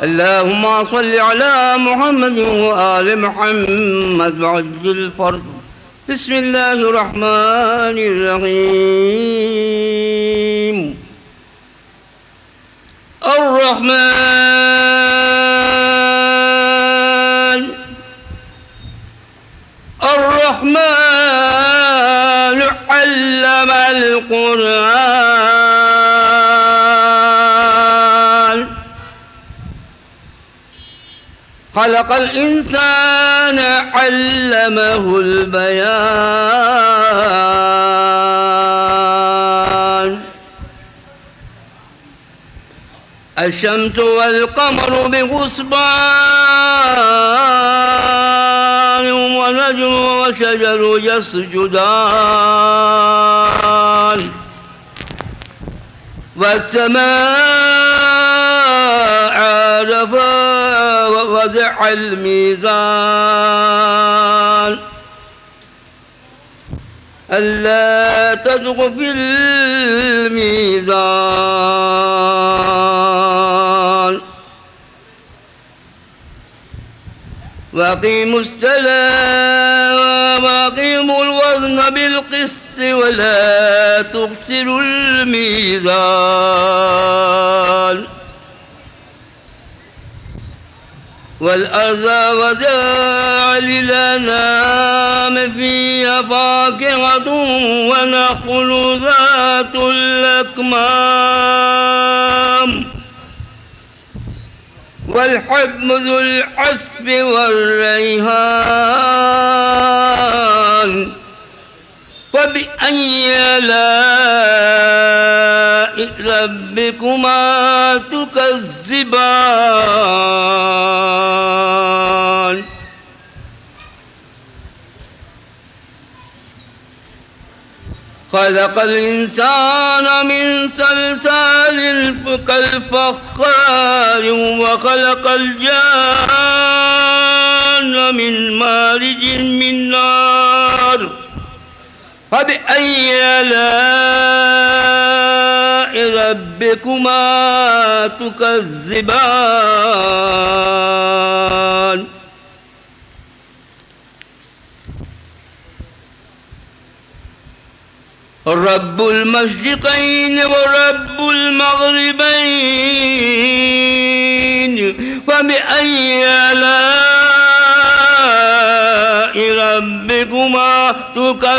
اللهم صل على محمد وآل محمد وعجل الفرج. بسم الله الرحمن الرحيم. الرحمن علم القرآن خلق الإنسان علمه البيان. الشمس والقمر بحسبان ونجم وشجر يسجدان والسماء عرفها ووضع الميزان ألا تطغوا في الميزان وأقيموا الصلاة وأقيموا الوزن بالقسط ولا تخسروا الميزان والأرض وجعل للأنعام فيها فاكهة ونخل ذات الأكمام والحب ذو العصف والريحان. فبأي آلاء ربكما تكذبان. خلق الإنسان من صلصال كالفخار وخلق الجان من مارج من نار. فبأي آلاء ربكما تكذبان. رب المشرقين ورب المغربين. فبأي آلاء ربكما تكذبان.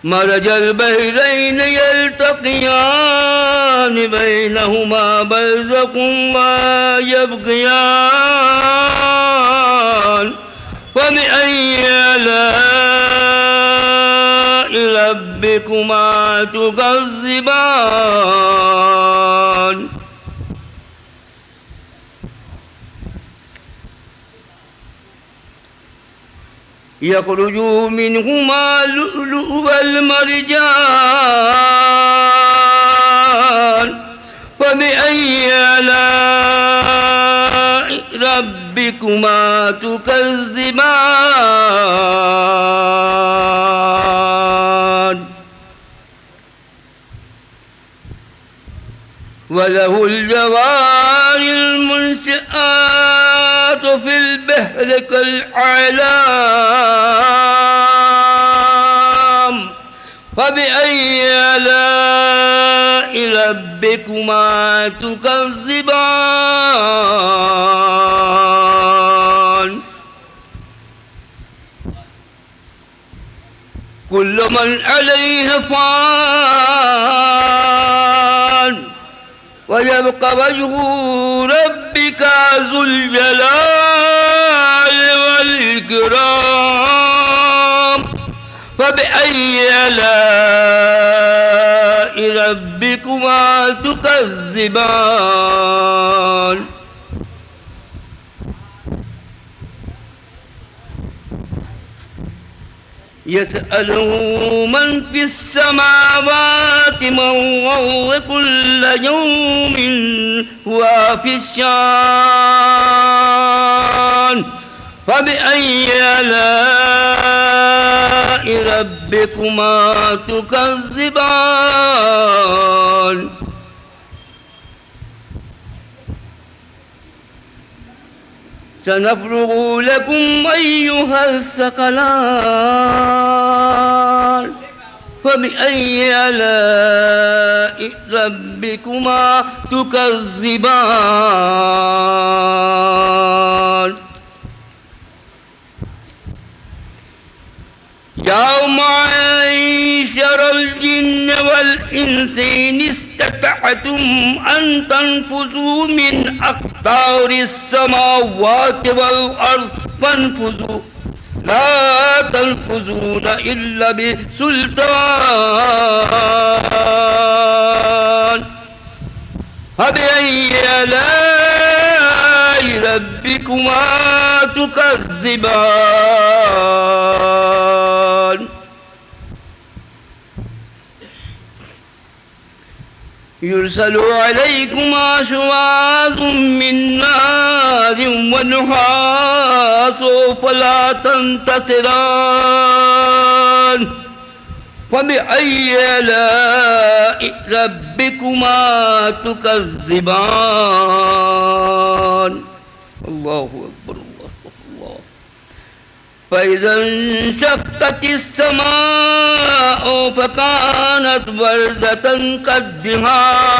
مرج البحرين يلتقيان بينهما برزخ لا يبغيان. وبأي آلاء ربكما تكذبان. يخرج منهما اللؤلؤ والمرجان. فبأي آلاء ربكما تكذبان. وله الجوار المنشآت في البحر كالأعلام. فبأي آلاء ربكما تكذبان. كل من عليها فان ويبقى وجه ربك ذو الجلال والإكرام. فبأي آلاء ربكما تكذبان. يسأله من في السماوات من كل يوم هو في الشان. فبأي آلاء ربكما تكذبان سنفرغ لكم أيها الثقلان فبأي آلاء ربكما تكذبان يا معشر الجن والإنس إن استطعتم أن تنفذوا من أقطار السماوات والأرض فانفذوا لا تنفذون إلا بسلطان فبأي آلاء ربكما تكذبان يرسل عليكما شواظ من نار ونحاس فلا تنتصران فبأي آلاء ربكما تكذبان الله أكبر الله استغفر الله فإذا انشقت السماء فكانت وردة كالدهان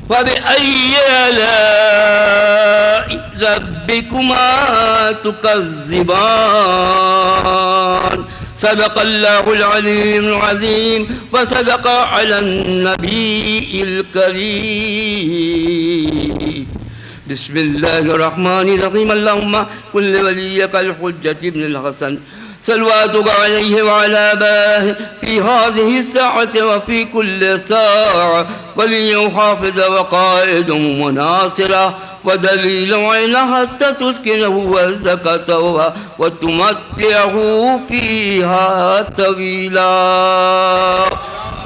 فبأي آلاء ربكما تكذبان صدق الله العلي العظيم وصدق على النبي الكريم بسم الله الرحمن الرحيم اللهم كن وليك الحجة ابن الحسن صلواتك عليه وعلى آبائه في هذه الساعة وفي كل ساعة ولي حافظ وقائد وناصرة ودليل عين حتى تسكنه وزكته وتمتعه فيها طويلا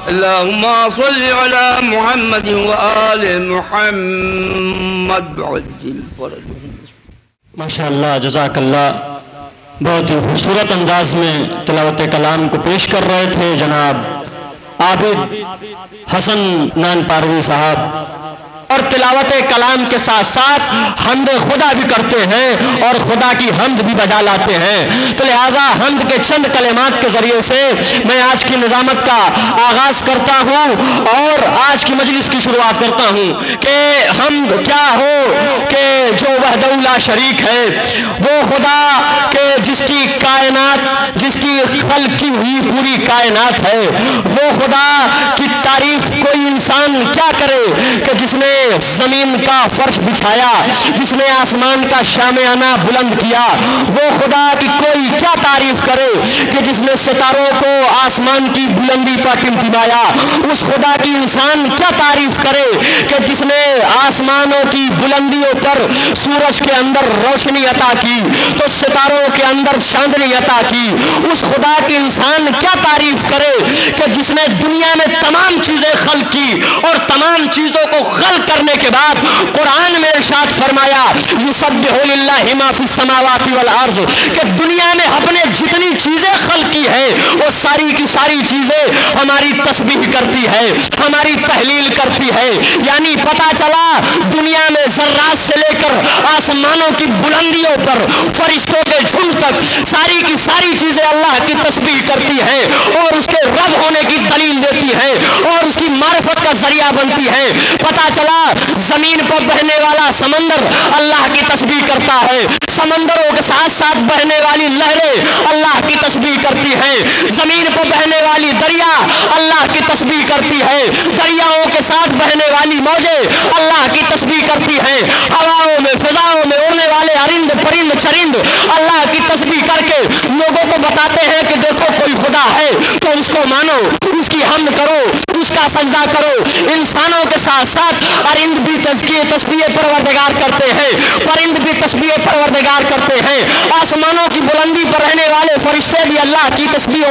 اللهم صل على محمد وآل محمد بعجل فرجهم. ماشاءاللہ جزاک اللہ. بہت ہی خوبصورت انداز میں تلاوت کلام کو پیش کر رہے تھے جناب عابد حسن نان پاروی صاحب، اور تلاوت کلام کے ساتھ ساتھ حمد خدا بھی کرتے ہیں اور خدا کی حمد بھی بجا لاتے ہیں. تو لہٰذا حمد کے چند کلمات کے ذریعے سے میں آج کی نظامت کا آغاز کرتا ہوں اور آج کی مجلس کی شروعات کرتا ہوں کہ حمد کیا ہو کہ جو وحدہ لا شریک ہے، وہ خدا کہ جس کی کائنات، جس کی خلق کی ہوئی پوری کائنات ہے، وہ خدا کی تعریف کوئی انسان کیا کرے کہ جس نے زمین کا فرش بچھایا، جس نے آسمان کا شامیانہ بلند کیا. وہ خدا کی کوئی کیا تعریف کرے کہ جس نے ستاروں کو آسمان کی بلندی پر ٹمٹمایا. اس خدا کی انسان کیا تعریف کرے کہ جس نے آسمانوں کی بلندیوں پر سورج کے اندر روشنی عطا کی تو ستاروں کے اندر چاندنی عطا کی. اس خدا کی انسان کیا تعریف کرے کہ جس نے دنیا میں تمام چیزیں خلق کی اور تمام چیزوں کو خلق کرنے کے بعد قرآن میں ارشاد فرمایا یسبح للہ ما فی السماوات والارض کہ دنیا میں اپنے جتنی چیزیں خلق کی ہیں وہ ساری کی ساری چیزیں ہماری تسبیح کرتی ہے، ہماری تحلیل کرتی ہے. یعنی پتا چلا دنیا میں ذرات سے لے کر آسمانوں کی بلندیوں پر فرشتوں کے جھنڈ تک ساری کی ساری چیزیں اللہ کی تسبیح کرتی ہیں اور اس کے رب ہونے کی دلیل دیتی ہیں اور اس کی معرفت کا ذریعہ بنتی ہیں. پتا چلا زمین پر بہنے والا سمندر اللہ کی تسبیح کرتا ہے، سمندروں کے ساتھ ساتھ بہنے والی لہریں اللہ کی تسبیح کرتی ہیں، زمین پر بہنے والی دریا اللہ کی تسبیح کرتی ہے، دریاؤں کے ساتھ بہنے والی موجیں اللہ کی تسبیح کرتی ہیں، ہواؤں میں فضاؤں میں اڑنے والے ارند پرند چرند اللہ کی تسبیح کر کے لوگوں کو بتاتے ہیں کہ دیکھو کوئی خدا ہے تو اس کو مانو، اس کی حمد کرو، اس کا سجدہ کرو. انسانوں کے ساتھ ساتھ ارند بھی تسبیح پروردگار کرتے ہیں، پرند بھی تسبیح پروردگار کرتے ہیں. آسمانوں کی بلندی پر رہنے والے فرشتے بھی اللہ کی تسبیح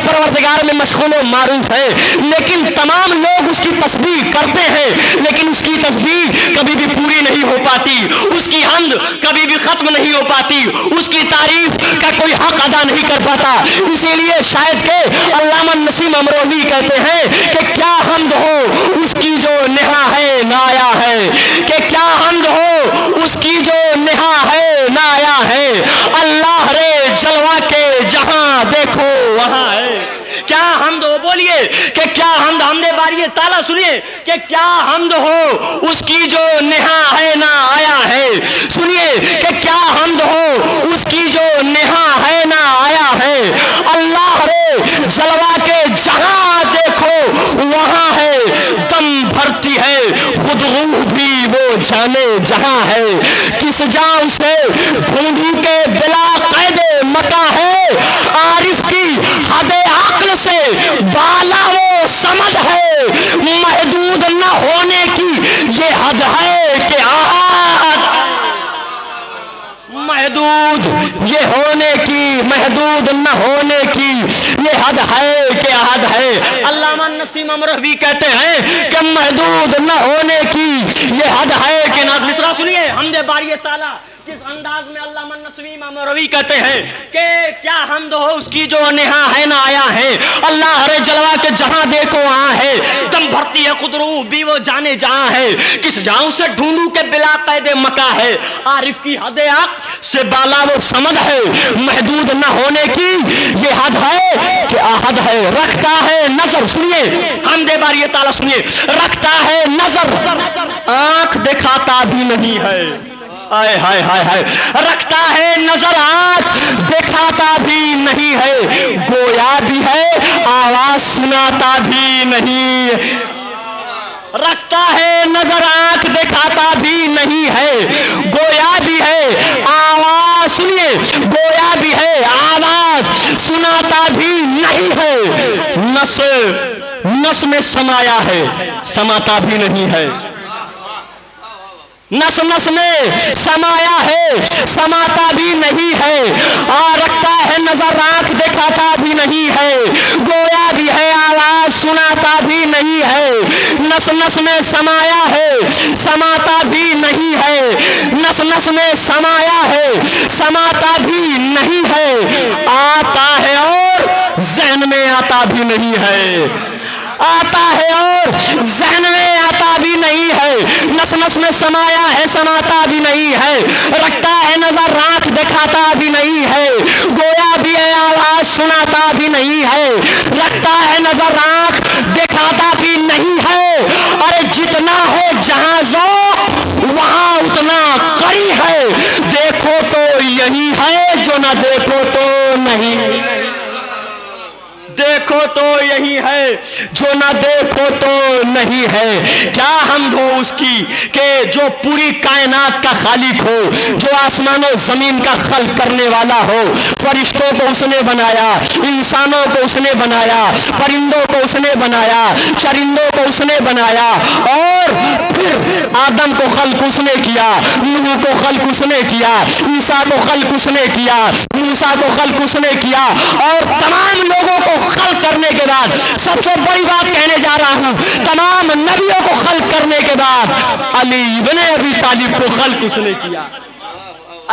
پروردگار میں مشغول و معروف ہے، لیکن تمام لوگ اس کی تسبیح کرتے ہیں، لیکن اس کی تسبیح کبھی بھی پوری نہیں ہو پاتی، اس کی حمد کبھی بھی ختم نہیں ہو پاتی، اس کی تعریف کا کوئی حق ادا نہیں کر پاتا۔ اسی لیے شاید کہ علامہ نسیم امروہی کہتے ہیں کہ کیا حمد ہو اس کی جو نہا ہے نایا ہے، کہ کیا حمد ہو اس کی جو نہا ہے نایا ہے، اللہ رے جلوہ کے جہاں دیکھو وہاں ہے۔ کیا حمد ہو، بولیے کہ کیا حمد، حمد باری تعالیٰ سنیے کہ کیا حمد ہو اس کی جو نہا ہے نہ آیا ہے، سنیے کہ کیا حمد ہو اس کی جو نہا ہے نہ آیا ہے، اللہ رے جلوہ کے جہاں دیکھو وہاں ہے، دم بھرتی ہے خود روح بھی وہ جانے جہاں ہے، کس جاں اسے ڈھونڈی کے بلا قید مکہ ہے، عارف کی حد عقل سے بالا وہ سمجھ ہے، محدود نہ ہونے کی یہ حد ہے کہ احد، محدود یہ ہونے کی، محدود نہ ہونے کی یہ حد ہے کہ احد ہے۔ علامہ نسیم امروہی کہتے ہیں کہ محدود نہ ہونے کی یہ حد ہے کہ نہ۔ مصرع سنیے حمد باری تعالیٰ کس انداز میں علامہ نسیم امروہی کہتے ہیں کہ کیا حمد ہو اس کی جو نہا ہے نہ آیا ہے، اللہ ہر جلوہ کے جہاں دیکھو وہاں ہے، دم بھرتی ہے خود روح بھی وہ جانے جہاں ہے، کس جہاں سے ڈھونڈوں کے بلا قید مکہ ہے، عارف کی حد عقل سے بالا وہ سمجھ ہے، محدود نہ ہونے کی یہ حد ہے کہ احد ہے، رکھتا ہے نظر، سنیے حمد باری تعالیٰ سنیے، رکھتا ہے نظر آنکھ دکھاتا بھی نہیں ہے، آئے ہائے ہائے ہائے، رکھتا ہے نظر آنکھ دکھاتا بھی نہیں ہے، گویا بھی ہے آواز سناتا بھی نہیں، رکھتا ہے نظر آنکھ دکھاتا بھی نہیں ہے، گویا بھی ہے آواز، سنیے گویا بھی ہے آواز سناتا بھی نہیں ہے، نس میں سمایا ہے سماتا بھی نہیں ہے، نس نس میں سمایا ہے سماتا بھی نہیں ہے، رکھتا ہے نظر آنکھ دکھاتا بھی نہیں ہے، گویا بھی ہے آواز سناتا بھی نہیں ہے، نس نس میں سمایا ہے سماتا بھی نہیں ہے، نس نس میں سمایا ہے سماتا بھی نہیں ہے، آتا ہے اور ذہن میں آتا بھی نہیں ہے، آتا ہے اور ذہن میں آتا بھی نہیں ہے، نس نس میں سمایا ہے سماتا بھی نہیں ہے، رکھتا ہے نظر آنکھ دکھاتا بھی نہیں ہے، گویا بھی ہے آواز سناتا بھی نہیں ہے، رکھتا ہے نظر آنکھ دکھاتا بھی نہیں ہے، ارے جتنا ہے جہاں ذوق وہاں اتنا قری ہے، دیکھو تو یہی ہے جو نہ دیکھو تو نہیں، دیکھو تو یہی ہے جو نہ دیکھو تو نہیں ہے، کیا حمد ہو اس کی کہ جو پوری کائنات کا خالق ہو، جو آسمان و زمین کا خلق کرنے والا ہو، فرشتوں کو اس نے بنایا، انسانوں کو اس نے بنایا، پرندوں کو اس نے بنایا، چرندوں کو اس نے بنایا، اور پھر آدم کو خلق اس نے کیا، نوح کو خلق اس نے کیا، عیسیٰ کو خلق اس نے کیا، موسیٰ کو خلق اس نے کیا، اور تمام لوگوں کو خلق کرنے کے بعد سب سے بڑی بات کہنے جا رہا ہوں، تمام نبیوں کو خلق کرنے کے بعد علی ابن ابی طالب کو خلق اس نے کیا۔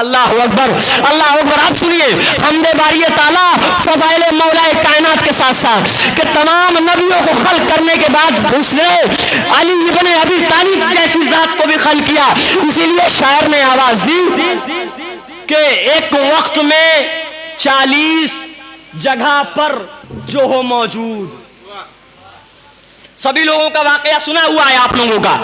اللہ اکبر اللہ اکبر۔ آپ سنیے حمد باری تعالیٰ فضائل مولا کائنات کے ساتھ ساتھ کہ تمام نبیوں کو خلق کرنے کے بعد اس نے علی ابن ابی طالب جیسی ذات کو بھی خلق کیا، اسی لیے شاعر نے آواز دی کہ ایک وقت میں 40 جگہ پر جو ہو موجود، سبھی لوگوں کا واقعہ سنا ہوا ہے آپ لوگوں کا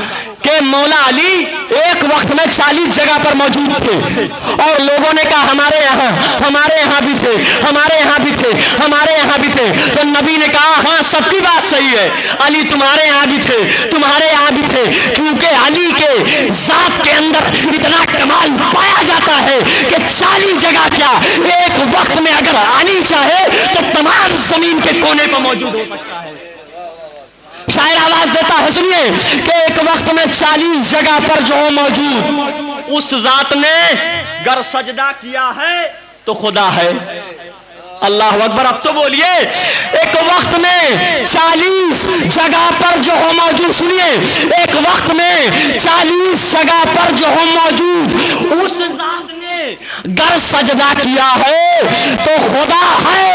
کہ مولا علی ایک وقت میں 40 جگہ پر موجود تھے، اور لوگوں نے کہا ہمارے یہاں بھی تھے، ہمارے یہاں بھی تھے، ہمارے یہاں بھی تھے، تو نبی نے کہا ہاں سب کی بات صحیح ہے، علی تمہارے یہاں بھی تھے، تمہارے یہاں بھی تھے، کیونکہ علی کے ذات کے اندر اتنا کمال پایا جاتا ہے کہ 40 جگہ کیا ایک وقت میں اگر علی چاہے تو تمام زمین کے کونے پر موجود ہو سکتا ہے۔ شاعر آواز دیتا ہے، سنیے کہ ایک وقت میں 40 جگہ پر جو موجود، اس ذات نے گر سجدہ کیا ہے تو خدا ہے۔ اللہ اکبر، اب تو بولیے۔ ایک وقت میں 40 جگہ پر جو ہو موجود، سنیے، ایک وقت میں 40 جگہ پر جو ہو موجود، اس ذات نے گر سجدہ کیا ہے تو خدا ہے۔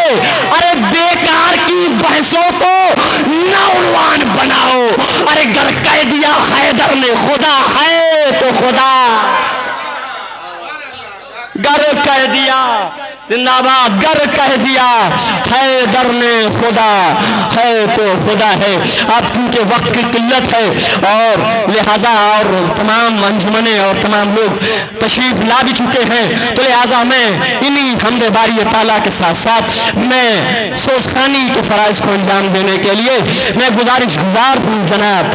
ارے بیکار کی بحثوں کو نہ عنوان بناؤ، ارے گر کہہ دیا حیدر نے خدا ہے تو خدا، گر کہہ دیا زندہ باد، گر کہہ دیا حیدر نے خدا ہے تو خدا ہے۔ اب کیونکہ وقت کی قلت ہے اور لہٰذا اور تمام انجمنیں اور تمام لوگ تشریف لا بھی چکے ہیں، تو لہٰذا میں انہی حمد باری تعالیٰ کے ساتھ ساتھ میں سوزخانی کے فرائض کو انجام دینے کے لیے میں گزارش گزار ہوں جناب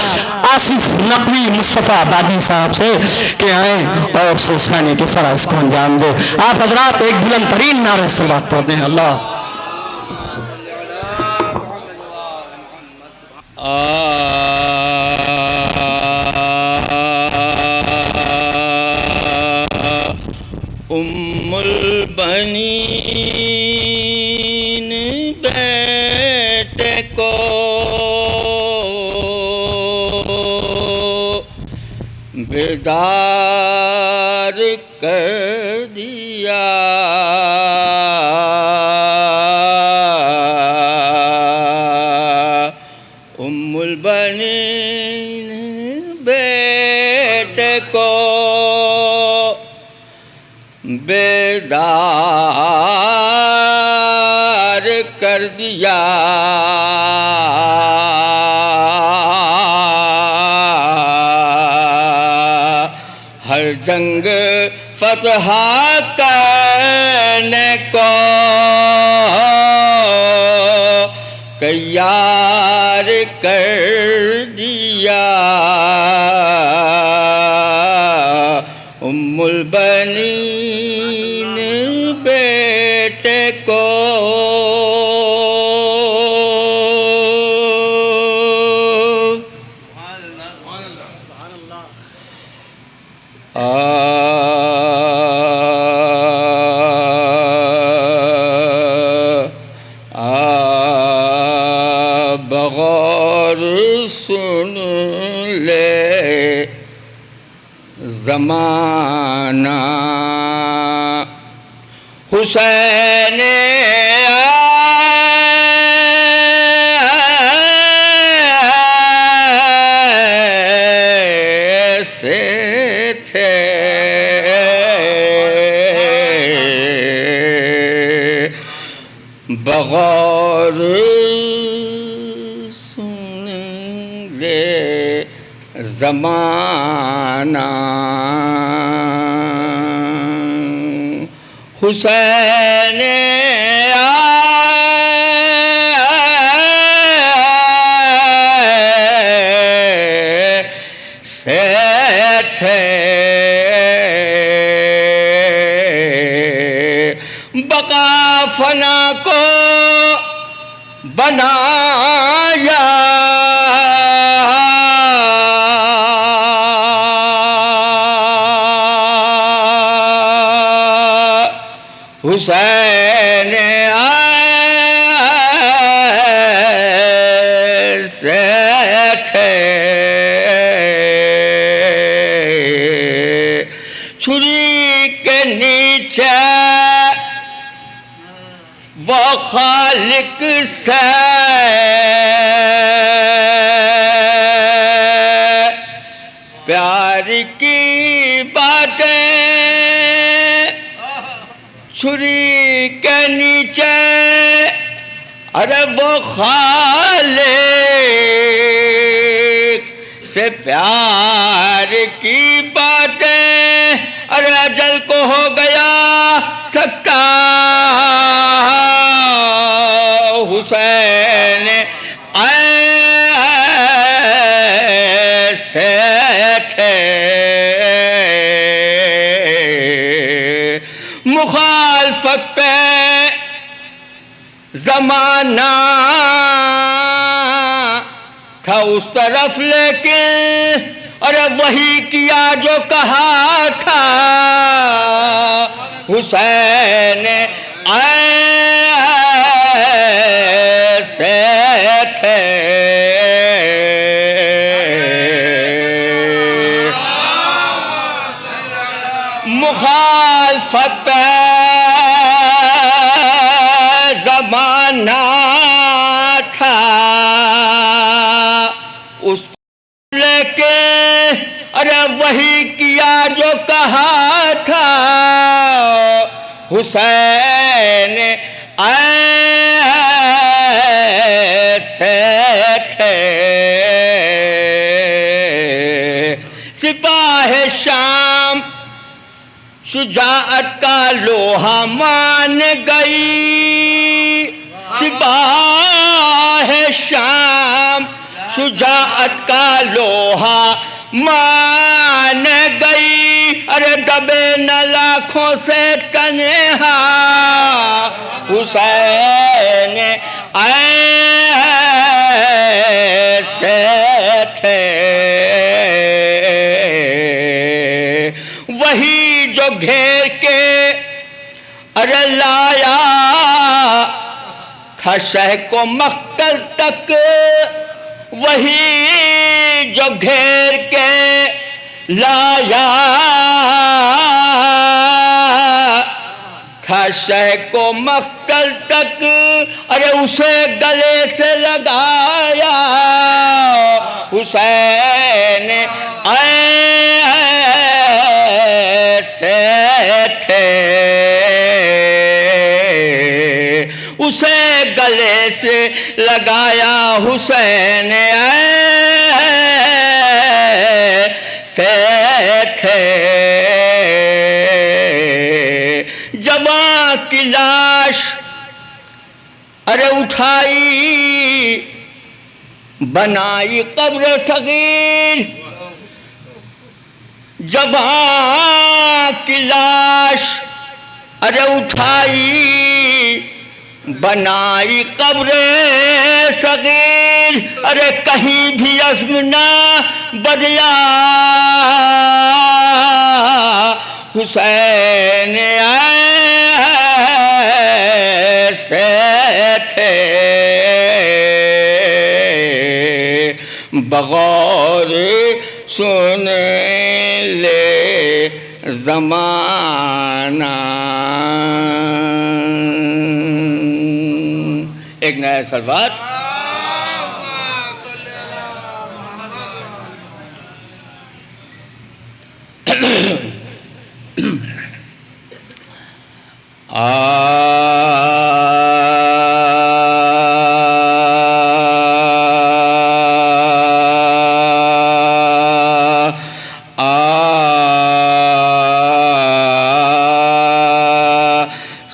آصف نقوی مصطفیٰ آبادی صاحب سے کہ آئیں اور سوزخانی کے فرائض کو انجام دیں۔ آپ حضرات ایک بلند ترین نعرہ صلوات پڑھ دیں۔ اللہ ام البنین بیٹے کو بیدار کر دیا، ام البنین بیٹے کو بیدار کر دیا، ہر جنگ فتح کرنے کو تیار کر دیا، ام البنین بیٹے کو بغور سن لے زمانہ، حسین ایسے تھے بغور سن لے زمانہ، حسین سے تھے بقا فنا کو بنایا، حسین ایسے تھے چھری کے نیچے وہ خالق سے پیار کی باتیں، چھری کے نیچے ارے وہ خالق سے پیار کی باتیں، ارے اجل کو ہو گیا سکتا، حسین ایسے تھے مخالفت پہ زمانہ تھا اس طرف، لیکن ارے وہی کیا جو کہا تھا، حسین ایسے تھے مخالفت پہ زمانہ تھا اس لے کے ارے وہی کیا جو کہا تھا حسین ایسے تھے سپاہ شام شجاعت کا لوہا مان گئی سپاہ شام شجاعت کا لوہا مان گئی ارے دبے نہ لاکھوں سے کنہا حسین ایسے تھے وہی جو گھیر کے ارے لایا تھا شہ کو مقتل تک وہی جو گھیر کے لایا تھا شہ کو مقتل تک ارے اسے گلے سے لگایا حسین ایسے تھے اسے گلے سے لگایا حسین ایسے تھے جوان کی لاش ارے اٹھائی بنائی قبر صغیر جوان کی لاش ارے اٹھائی بنائی قبر صغیر ارے کہیں بھی عزم نہ بدلا حسین ایسے تھے بغور سن لے زمانہ ایک نیا سلوات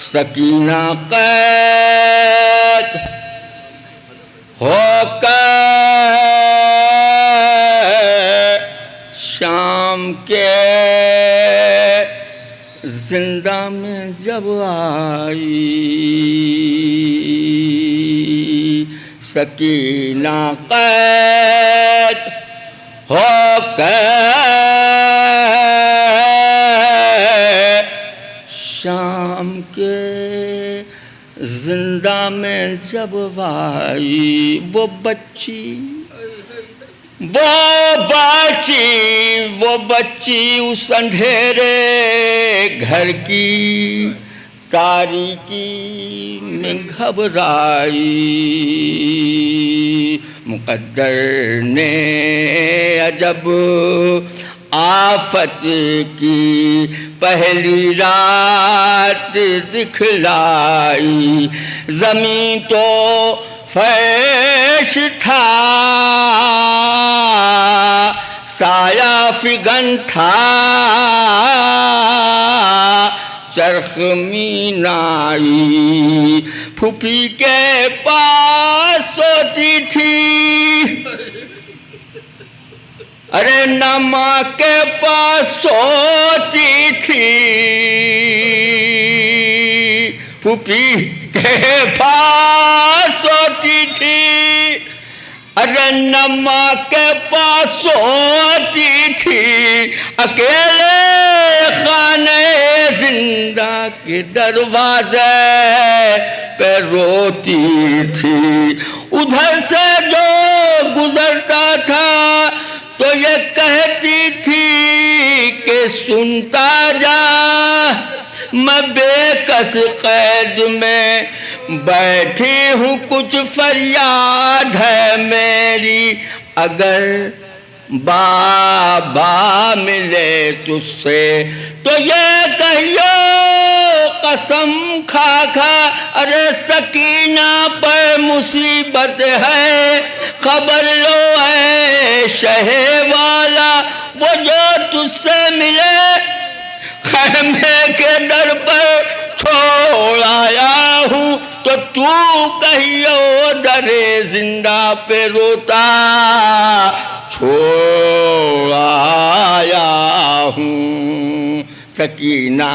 سکینہ قید ہو کر شام کے زندہ میں جب آئی سکینہ قید ہو کر شام کے زندہ میں جب آئی وہ بچی اس اندھیرے گھر کی تاریکی میں گھبرائی مقدر نے عجب آفت کی پہلی رات دکھلائی زمین تو فرش تھا سایہ فگن تھا چرخ مینائی پھوپھی کے پاس سوتی تھی ارے نہ ماں کے پاس سوتی تھی پھوپھی کے پاس سوتی تھی ارے نہ ماں کے پاس سوتی تھی، اکیلے خانے زندہ کے دروازے پہ روتی تھی، ادھر سے جو گزرتا تھا تو یہ کہتی تھی کہ سنتا جا، میں بے کس قید میں بیٹھی ہوں، کچھ فریاد ہے میری، اگر بابا ملے تجھ سے تو یہ کہیو قسم کھا کھا، ارے سکینہ پر مصیبت ہے، خبر لو اے شہ والا، وہ جو تجھ سے ملے خیمے کے در پر چھوڑ آیا ہوں، تو کہیو در زندہ پہ روتا چھوڑ آیا ہوں، سکینہ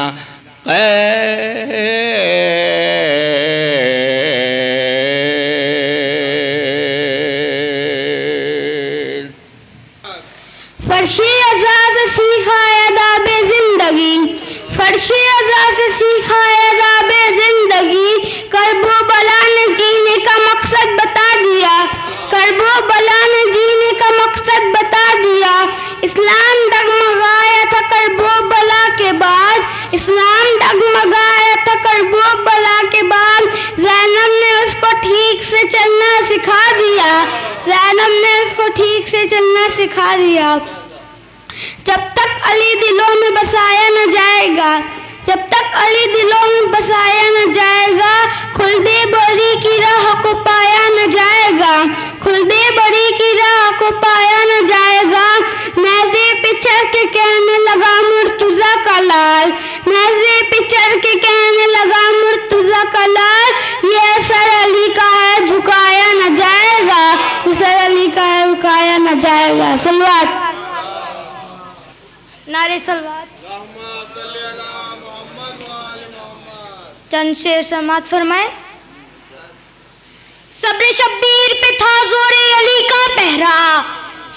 فرشی ازا سے سیکھا اداب زندگی، فرشی ازا سے سیکھا اداب زندگی، کرب و بلا نے جینے کا مقصد بتا دیا، کرب و بلا نے جینے کا مقصد بتا دیا، اسلام ڈگمگایا تھا کرب و بلا کے بعد، اسلام ڈگمگایا تھا کرب و بلا کے بعد، زینب نے اس کو ٹھیک سے چلنا سکھا دیا، زینب نے اس کو ٹھیک سے چلنا سکھا دیا، جب تک علی دلوں میں بسایا نہ جائے گا، جب تک علی دلوں میں بسایا نہ جائے گا، خلدِ بری کی راہ کو پایا نہ جائے گا، خلدِ بری کی راہ کو پایا نہ جائے گا، نیزے پہ چڑھ کے کہنے لگا مرتضیٰ کا لال، نیزے پہ چڑھ کے کہنے لگا مرتضیٰ کا لال، یہ سر علی کا ہے جھکایا نہ جائے گا، یہ سر علی کا ہے جھکایا نہ جائے گا۔ صلوات، نعرے صلوات۔ چند شعر سماعت فرمائے۔ صبر شبیر پہ تھا زور علی کا پہرا،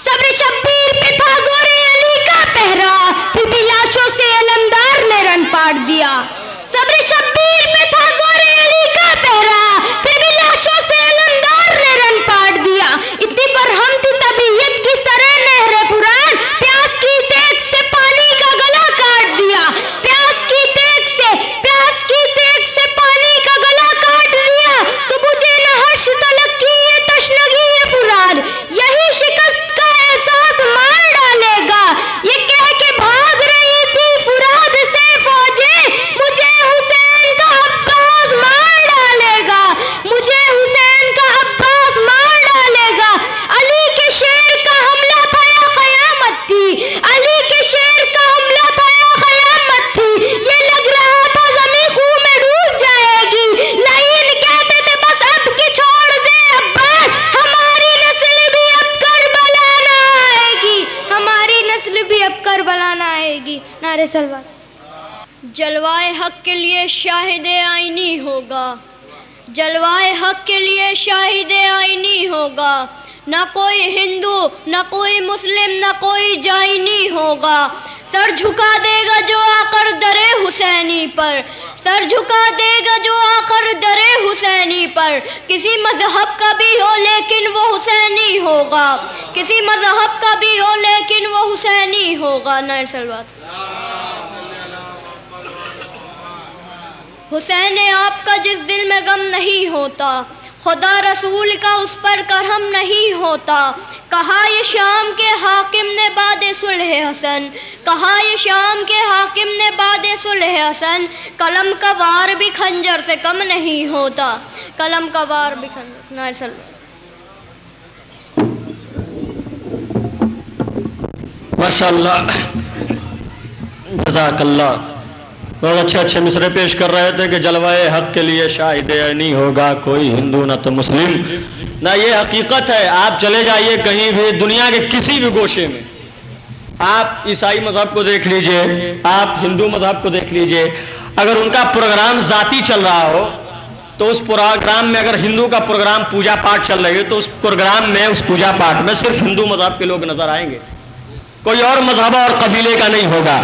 صبر شبیر پہ تھا زور علی کا پہرا، پھر بھی لاشوں سے علمدار نے رن پاٹ دیا، صبر شبیر پہ تھا زور علی کا پہرا، پھر بھی لاشوں سے علمدار نے رن پاٹ دیا، اتنی برہم تھی طبیعت کی سرے نہر فرات، پیاس کی دیگ سے پانی کا گلا کاٹ دیا، پیاس کی دیگ سے پانی کا گلا کاٹ دیا، تو مجھے نہ حرش طلب کی یہ تشنگی فرار، یہی شکست کا احساس مار ڈالے گا، یہ کہہ کے بھاگ رہی تھی فراد سے فوجیں، مجھے حسین کا عباس مار ڈالے گا، مجھے حسین کا عباس مار ڈالے گا، علی کے شیر کا حملہ تھا یا قیامت تھی، علی کے شیر کا حملہ تھا یا قیامت تھی، یہ لگ رہا تھا زمین خون میں ڈوب جائے گی، لائن کہتے تھے بس اب کی چھوڑ دے عباس، ہماری نسل بھی اب کربلا نہ آئے گی، ہماری نسل بھی اب کربلا نہ آئے گی۔ نعرے صلوات۔ جلوائے حق کے لیے شاہد آئینی ہوگا، جلوائے حق کے لیے شاہد آئینی ہوگا، نہ کوئی ہندو نہ کوئی مسلم نہ کوئی جائنی ہوگا، سر جھکا دے گا جو آ کر درے حسینی پر، سر جھکا دے گا جو آ کر درے حسینی پر، کسی مذہب کا بھی ہو لیکن وہ حسینی ہوگا، کسی مذہب کا بھی ہو لیکن وہ حسینی ہوگا۔ نعرہ صلوات۔ حسین آپ کا جس دل میں غم نہیں ہوتا، خدا رسول کا اس پر کرم نہیں ہوتا، کہا یہ شام کے حاکم نے بعد صلح حسن، کہا یہ شام کے حاکم نے بعد صلح حسن، قلم کا وار بھی خنجر سے کم نہیں ہوتا، قلم کا وار بھی خنجر۔ نعرہ صلوات۔ ماشاءاللہ، جزاک اللہ، بہت اچھے اچھے مصرے پیش کر رہے تھے کہ جلوائے حق کے لیے شاہد نہیں ہوگا کوئی ہندو نہ تو مسلم، نہ یہ حقیقت ہے۔ آپ چلے جائیے کہیں بھی دنیا کے کسی بھی گوشے میں، آپ عیسائی مذہب کو دیکھ لیجئے، آپ ہندو مذہب کو دیکھ لیجئے، اگر ان کا پروگرام ذاتی چل رہا ہو تو اس پروگرام میں اگر ہندو کا پروگرام پوجا پاٹ چل رہی ہے تو اس پروگرام میں اس پوجا پاٹ میں صرف ہندو مذہب کے لوگ نظر آئیں گے، کوئی اور مذہب اور قبیلے کا نہیں ہوگا۔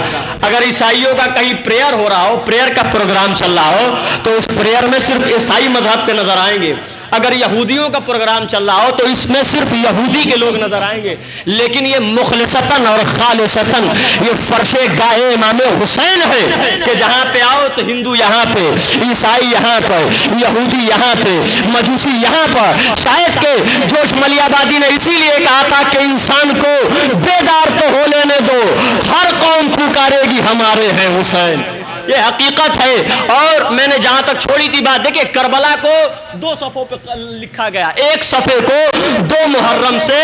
اگر عیسائیوں کا کہیں پریئر ہو رہا ہو، پریئر کا پروگرام چل رہا ہو تو اس پریئر میں صرف عیسائی مذہب کے نظر آئیں گے۔ اگر یہودیوں کا پروگرام چل رہا ہو تو اس میں صرف یہودی کے لوگ نظر آئیں گے۔ لیکن یہ مخلصتاً اور خالصتاً یہ فرش گاہ امام حسین ہے کہ جہاں پہ آؤ تو ہندو یہاں پہ، عیسائی یہاں پر، یہودی یہاں پہ، مجوسی یہاں پر۔ شاید کہ جوش ملی آبادی نے اسی لیے کہا تھا کہ انسان کو بیدار تو ہو لینے دو، ہر قوم پکارے گی ہمارے ہیں حسین۔ یہ حقیقت ہے۔ اور میں نے جہاں تک چھوڑی تھی بات، دیکھیں کربلا کو 2 صفوں پہ لکھا گیا، ایک صفحے کو 2 محرم سے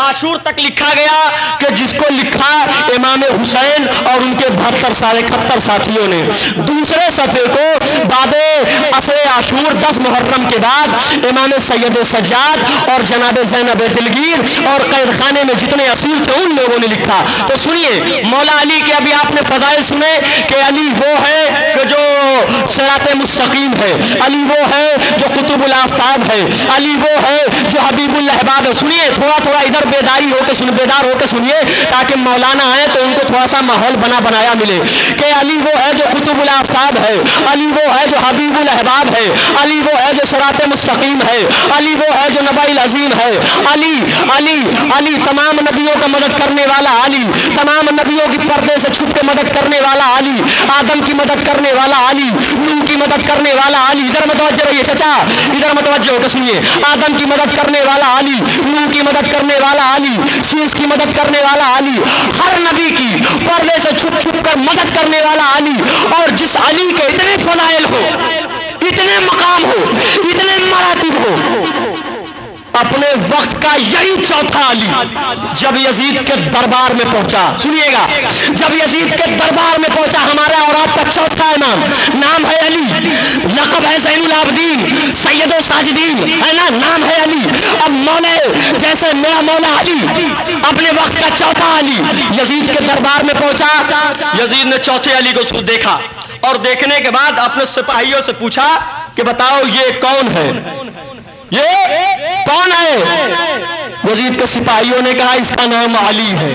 عاشور تک لکھا گیا کہ جس کو لکھا امام حسین اور ان کے 72 ساتھیوں نے۔ دوسرے صفحے کو بعد عصر عاشور 10 محرم کے بعد امام سید سجاد اور جناب زینب دلگیر اور قید خانے میں جتنے اسیر تھے ان لوگوں نے لکھا۔ تو سنیے مولا علی کے ابھی آپ نے فضائل سنے کہ علی وہ ہے کہ جو صراط مستقیم ہے، علی وہ ہے جو قطب الآفتاب ہے، علی وہ ہے جو حبیب الاحباب ہے۔ سنیے تھوڑا ادھر بیدار ہو کے سنیے تاکہ مولانا آئے تو ان کو تھوڑا سا ماحول بنایا ملے کہ علی وہ ہے جو قطب الآفتاب ہے، علی وہ ہے جو حبیب الاحباب ہے، علی وہ ہے جو صراط مستقیم ہے، علی وہ ہے جو نبی العظیم ہے، علی علی علی تمام نبیوں کا مدد کرنے والا علی، تمام نبیوں کی پردے سے چھپ کے مدد کرنے والا علی، آدم کی مدد کرنے والا علی، نوح کی مدد کرنے والا علی۔ ادھر متوجہ رہیے چچا، ادھر متوجہ ہو کے سنیے۔ آدم کی مدد کرنے والا علی، نوح کی مدد کرنے والا علی، شیش کی مدد کرنے والا علی، ہر نبی کی پردے سے چھپ کر مدد کرنے والا علی۔ اور جس علی کے اتنے فضائل ہو، اتنے مقام ہو، اتنے مراتب ہو، اپنے وقت کا یہی چوتھا علی جب یزید کے دربار میں پہنچا، سنیے گا، جب یزید کے دربار میں پہنچا ہمارا اور آپ کا چوتھا امام، نام ہے علی، لقب ہے زین العابدین، سید و ساجدین، ہے نا، نام ہے علی۔ اب مولا جیسے میرا مولا علی اپنے وقت کا چوتھا علی یزید کے دربار میں پہنچا، یزید نے چوتھے علی کو دیکھا اور دیکھنے کے بعد اپنے سپاہیوں سے پوچھا کہ بتاؤ یہ کون ہے، یہ کون ہے؟ یزید کے سپاہیوں نے کہا اس کا نام علی ہے۔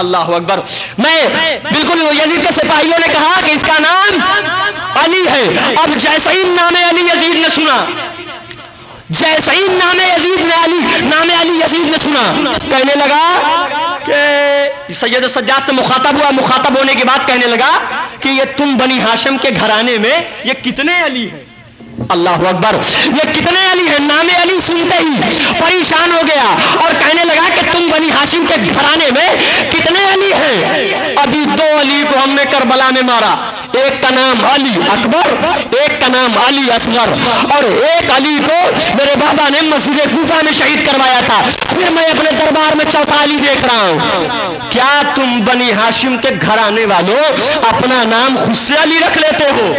اللہ اکبر۔ میں بالکل یزید کے سپاہیوں نے کہا کہ اس کا نام علی ہے۔ اب جیسے ہی نام علی یزید نے سنا، جیسے ہی نام علی یزید نے سنا، کہنے لگا کہ سید سجاد سے مخاطب ہوا، مخاطب ہونے کے بعد کہنے لگا کہ یہ تم بنی ہاشم کے گھرانے میں یہ کتنے علی ہیں؟ اللہ اکبر، یہ کتنے علی ہیں؟ نام علی سنتے ہی پریشان ہو گیا اور کہنے لگا کہ تم بنی ہاشم کے گھرانے میں کتنے علی ہیں؟ ابھی 2 علی کو ہم نے کربلا میں مارا، ایک کا نام علی اکبر، ایک کا نام علی اصغر، اور ایک علی کو میرے بابا نے مسجد کوفہ میں شہید کروایا تھا۔ پھر میں اپنے دربار میں چوتھا علی دیکھ رہا ہوں۔ کیا تم بنی ہاشم کے گھرانے والوں اپنا نام خود سے علی رکھ لیتے ہو؟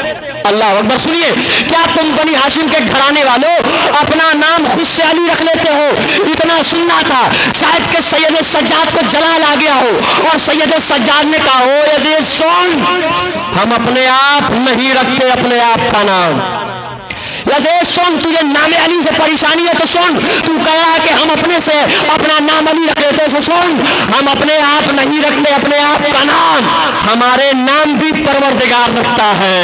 اللہ اکبر۔ سنیے، کیا تم بنی ہاشم کے گھرانے والوں اپنا نام خود سے علی رکھ لیتے ہو؟ اتنا سننا تھا، شاید کہ سید سجاد کو جلال آ گیا ہو اور سید سجاد نے کہا او یزید سن، ہم اپنے آپ نہیں رکھتے اپنے آپ کا نام۔ یزید سن، تجھے نام علی سے پریشانی ہے تو سن، تو کہہ رہا ہے کہ ہم اپنے سے اپنا نام علی رکھ لیتے، تو سن، ہم اپنے آپ نہیں رکھتے اپنے آپ کا نام، ہمارے نام بھی پروردگار رکھتا ہے۔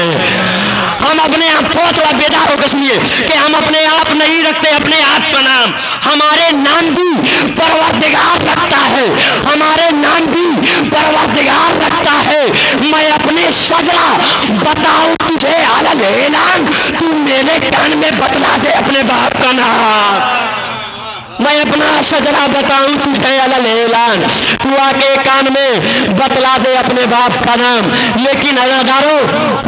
ہم اپنے آپ، تھوڑا بیدار ہو کے سنیے کہ ہم اپنے آپ نہیں رکھتے اپنے آپ کا نام، ہمارے نام بھی پروردگار رکھتا ہے، ہمارے نام بھی پروردگار رکھتا ہے۔ میں اپنے شجرا بتاؤں تجھے علل اعلان، تو میرے کان میں بتلا دے اپنے باپ کا نام۔ میں اپنا شجرا بتاؤں تجھے علل اعلان، تو آ کے کان میں بتلا دے اپنے باپ کا نام۔ لیکن عزادارو،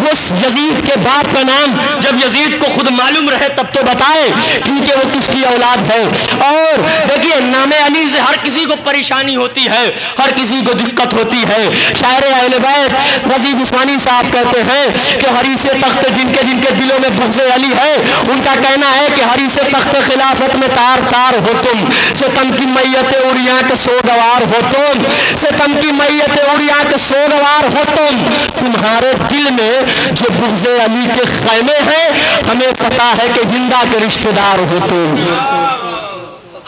اس یزید کے باپ کا نام جب یزید کو خود معلوم رہے تب تو بتائے، کیونکہ وہ کس کی اولاد ہے۔ اور دیکھیے نام علی سے ہر کسی کو پریشانی ہوتی ہے، ہر کسی کو دقت ہوتی ہے۔ شاعر اہل بیت رضی غفانی صاحب کہتے ہیں کہ حریث تخت جن کے دلوں میں بغض علی ہے، ان کا کہنا ہے کہ حریث تخت خلافت میں تار تار ہوتا تم، ستم کی میت اوریا کے سوگوار ہو تم، ستم کی میت اوریا کے سوگوار ہو تم، تمہارے دل میں جو بغض علی کے خیمے ہیں، ہمیں پتا ہے کہ ہندا کے رشتہ دار ہو تم،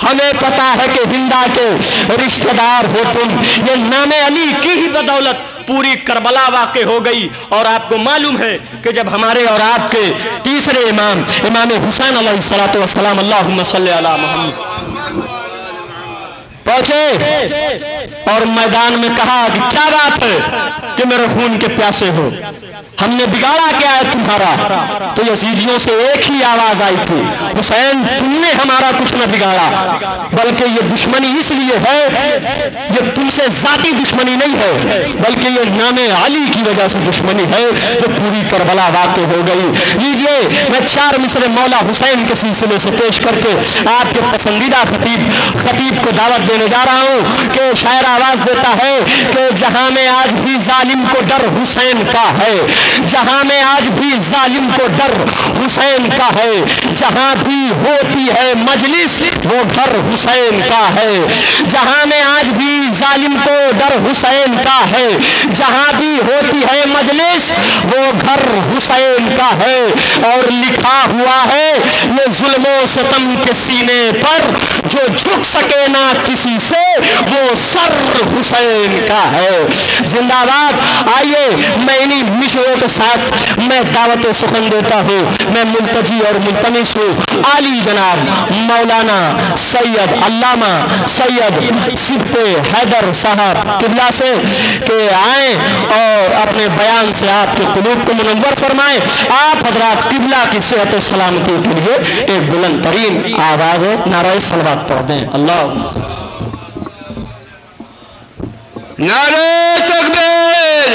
ہمیں پتا ہے کہ ہندا کے رشتہ دار ہو تم۔ یہ نام علی کی ہی بدولت پوری کربلا واقع ہو گئی۔ اور آپ کو معلوم ہے کہ جب ہمارے اور آپ کے تیسرے امام حسین علیہ السلام اللہم صلی علی محمد پہنچے اور میدان میں کہا کہ کیا بات ہے کہ میرے خون کے پیاسے ہو، ہم نے بگاڑا کیا ہے تمہارا؟ تو یزیدیوں سے ایک ہی آواز آئی تھی، حسین تم نے ہمارا کچھ نہ بگاڑا، بلکہ یہ دشمنی اس لیے ہے، یہ تم سے ذاتی دشمنی نہیں ہے، بلکہ یہ نام علی کی وجہ سے دشمنی ہے جو پوری کربلا واقع ہو گئی۔ لیجئے میں 4 مصرے مولا حسین کے سلسلے سے پیش کر کے آپ کے پسندیدہ خطیب کو دعوت دینے جا رہا ہوں کہ شاعر آواز دیتا ہے کہ جہاں میں آج بھی ظالم کو ڈر حسین کا ہے، جہاں میں آج بھی ظالم کو ڈر حسین کا ہے، جہاں بھی ہوتی ہے مجلس وہ گھر حسین کا ہے، جہاں میں آج بھی ظالم کو ڈر حسین کا ہے، جہاں بھی ہوتی ہے مجلس وہ گھر حسین کا ہے۔ اور لکھا ہوا ہے یہ ظلم و ستم کے سینے پر، جو جھک سکے نہ کسی سے وہ سر حسین کا ہے۔ زندہ باد۔ آئیے میں انہی مشروں کے ساتھ میں دعوت سخن دیتا ہوں، میں ملتجی اور ملتمس ہوں عالی جناب مولانا سید علامہ سید صبح حیدر صاحب قبلہ سے کہ آئیں اور اپنے بیان سے آپ کے قلوب کو منور فرمائیں۔ آپ حضرات قبلہ کی صحت و سلامتی کے لیے ایک بلند ترین آواز نعرہ صلوات پڑھ دیں۔ اللہ نعرہ تکبیر،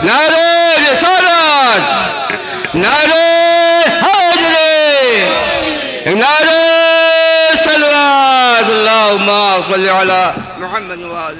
نعرہ رسالت، نعرہ حیدری، نعرہ صلوات، اللہم صلی علی محمد و آل